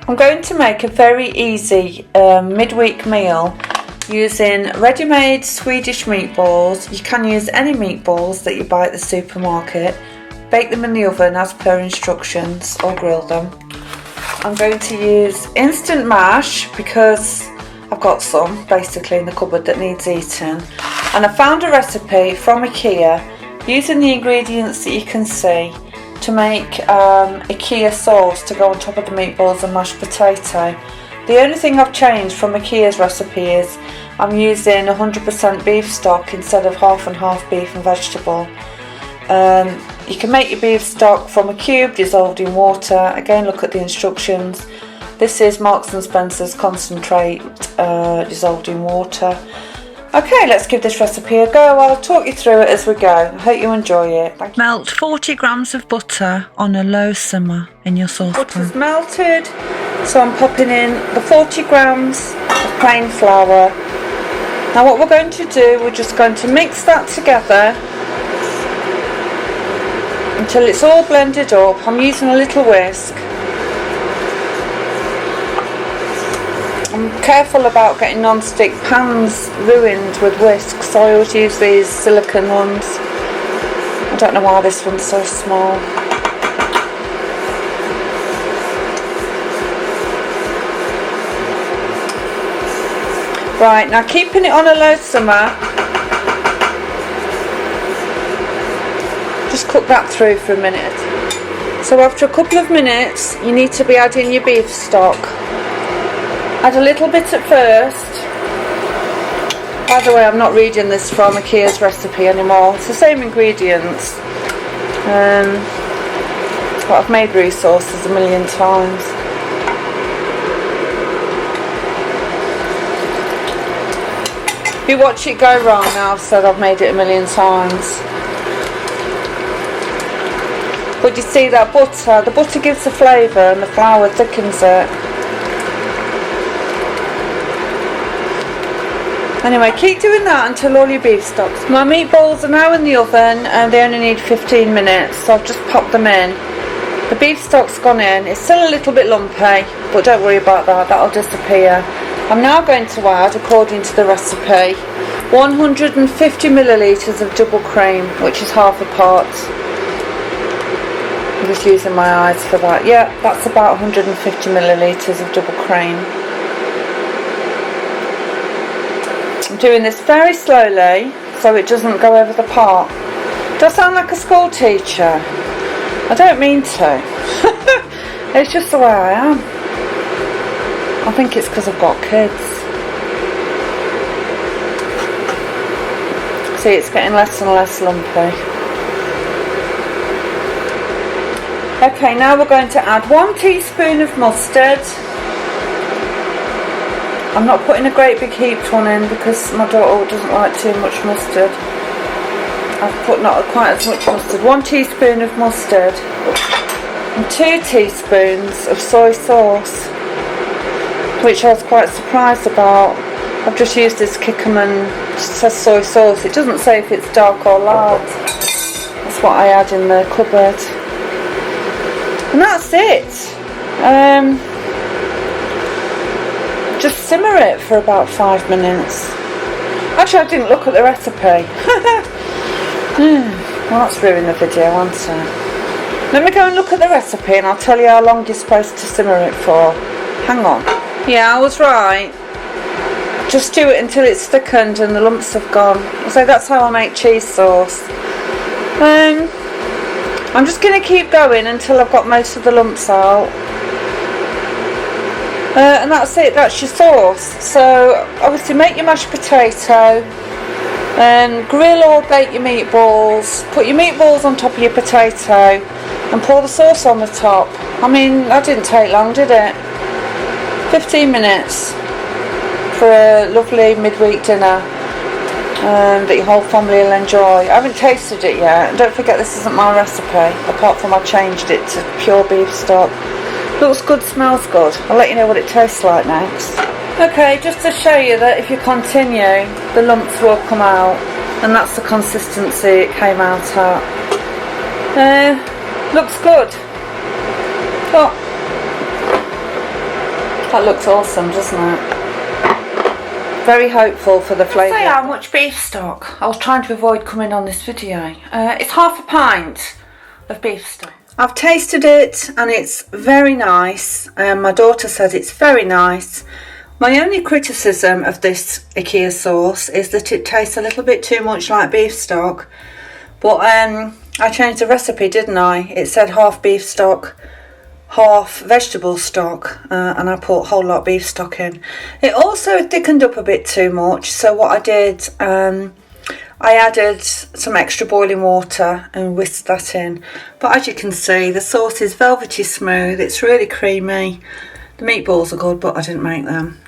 I'm going to make a very easy midweek meal using ready-made Swedish meatballs. You can use any meatballs that you buy at the supermarket. Bake them in the oven as per instructions or grill them. I'm going to use instant mash because I've got some basically in the cupboard that needs eating. And I found a recipe from Ikea using the ingredients that you can see to make Ikea sauce to go on top of the meatballs and mashed potato. The only thing I've changed from Ikea's recipe is I'm using 100% beef stock instead of half and half beef and vegetable. You can make your beef stock from a cube dissolved in water. Again, look at the instructions. This is Marks & Spencer's concentrate dissolved in water. Okay, let's give this recipe a go. I'll talk you through it as we go. I hope you enjoy it. Thank you. Melt 40 grams of butter on a low simmer in your saucepan. Butter's melted, so I'm popping in the 40 grams of plain flour. Now what we're going to do, we're just going to mix that together until it's all blended up. I'm using a little whisk. I'm careful about getting non-stick pans ruined with whisks, so I always use these silicone ones. I don't know why this one's so small. Right, now keeping it on a low simmer, just cook that through for a minute. So after a couple of minutes, you need to be adding your beef stock. Add a little bit at first. By the way, I'm not reading this from Ikea's recipe anymore. It's the same ingredients. But I've made resources a million times. If you watch it go wrong now, I've said I've made it a million times. But you see that butter, the butter gives the flavour and the flour thickens it. Anyway, keep doing that until all your beef stops. My meatballs are now in the oven and they only need 15 minutes, so I've just popped them in. The beef stock's gone in. It's still a little bit lumpy, but don't worry about that, that'll disappear. I'm now going to add, according to the recipe, 150 millilitres of double cream, which is half a pot. I'm just using my eyes for that. Yeah, that's about 150 millilitres of double cream. I'm doing this very slowly so it doesn't go over the pot. Do I sound like a school teacher? I don't mean to. It's just the way I am. I think it's because I've got kids. See, it's getting less and less lumpy. Okay, now we're going to add 1 teaspoon of mustard. I'm not putting a great big heaped one in because my daughter doesn't like too much mustard. I've put not quite as much mustard. 1 teaspoon of mustard and 2 teaspoons of soy sauce, which I was quite surprised about. I've just used this Kikkoman, it says soy sauce. It doesn't say if it's dark or light. That's what I add in the cupboard. And that's it. Just simmer it for about 5 minutes. Actually, I didn't look at the recipe. Well, that's ruined the video, hasn't it? Let me go and look at the recipe and I'll tell you how long you're supposed to simmer it for. Hang on. Yeah, I was right. Just do it until it's thickened and the lumps have gone. So that's how I make cheese sauce. I'm just going to keep going until I've got most of the lumps out. And that's it, that's your sauce. So obviously make your mashed potato, grill or bake your meatballs, put your meatballs on top of your potato and pour the sauce on the top. I mean, that didn't take long, did it? 15 minutes for a lovely midweek dinner that your whole family will enjoy. I haven't tasted it yet, and don't forget this isn't my recipe, apart from I changed it to pure beef stock. Looks good, smells good. I'll let you know what it tastes like next. Okay, just to show you that if you continue, the lumps will come out, and that's the consistency it came out at. Looks good. Oh, That looks awesome, doesn't it? Very hopeful for the flavour. Say how much beef stock. I was trying to avoid coming on this video. It's half a pint of beef stock. I've tasted it and it's very nice. My daughter said it's very nice. My only criticism of this Ikea sauce is that it tastes a little bit too much like beef stock. But I changed the recipe, didn't I? It said half beef stock, half vegetable stock, and I put a whole lot of beef stock in. It also thickened up a bit too much, so what I did, I added some extra boiling water and whisked that in. But as you can see, the sauce is velvety smooth, it's really creamy. The meatballs are good, but I didn't make them.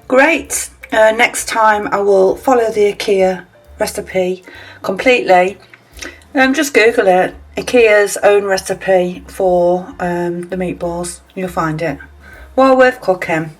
Great. Next time I will follow the Ikea recipe completely. Just Google it. Ikea's own recipe for the meatballs. You'll find it. Well worth cooking.